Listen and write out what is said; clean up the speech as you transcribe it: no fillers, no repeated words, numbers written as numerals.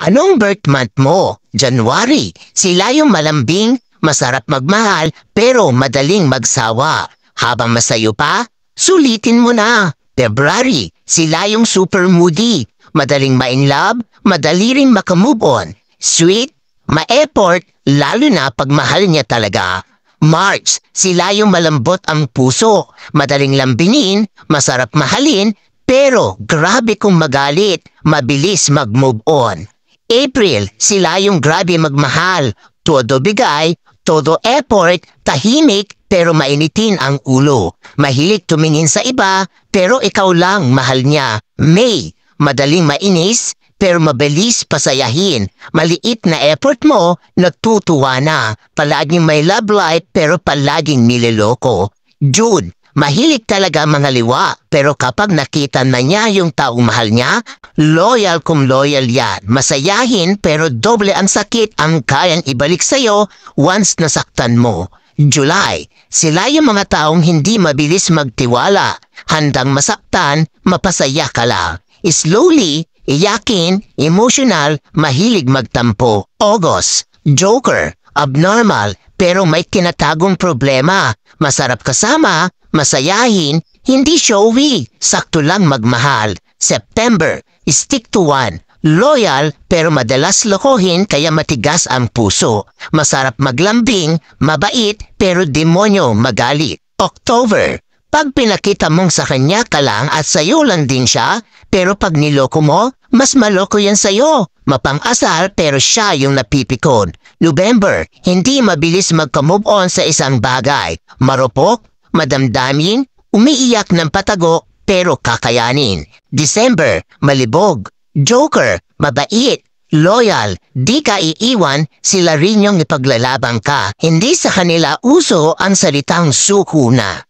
Anong birth month mo? January. Sila yung malambing, masarap magmahal, pero madaling magsawa. Habang masayo pa, sulitin mo na. February. Sila yung super moody. Madaling ma-inlove, madali ring makamove on. Sweet, ma-effort, lalo na pag mahal niya talaga. March. Sila yung malambot ang puso. Madaling lambingin, masarap mahalin, pero grabe kung magalit, mabilis mag-move on. April, sila yung grabe magmahal, todo bigay, todo effort, tahimik, pero mainitin ang ulo. Mahilig tumingin sa iba, pero ikaw lang mahal niya. May, madaling mainis, pero mabilis pasayahin. Maliit na effort mo, natutuwa na. Palaging may love life, pero palaging nililoko. June, mahilig talaga mga liwa, pero kapag nakita na niya yung taong mahal niya, loyal kung loyal yan. Masayahin pero doble ang sakit ang kayang ibalik sa'yo once nasaktan mo. July, sila yung mga taong hindi mabilis magtiwala. Handang masaktan, mapasaya ka lang. Slowly, iyakin, emotional, mahilig magtampo. August, joker, abnormal, pero may kinatagong problema. Masarap kasama, masayahin, hindi showy, sakto lang magmahal. September, stick to one. Loyal pero madalas lokohin kaya matigas ang puso. Masarap maglambing, mabait pero demonyo magalit. October, pag pinakita mong sa kanya ka lang at sayo lang din siya, pero pag niloko mo, mas maloko yan sayo. Mapang-asal pero siya yung napipikon. November, hindi mabilis magka-move on sa isang bagay. Marupok, madamdamin, umiiyak ng patago pero kakayanin. December, malibog. Joker, mabait, loyal, di ka iiwan, sila rin yung ipaglalabang ka. Hindi sa kanila uso ang salitang suko na.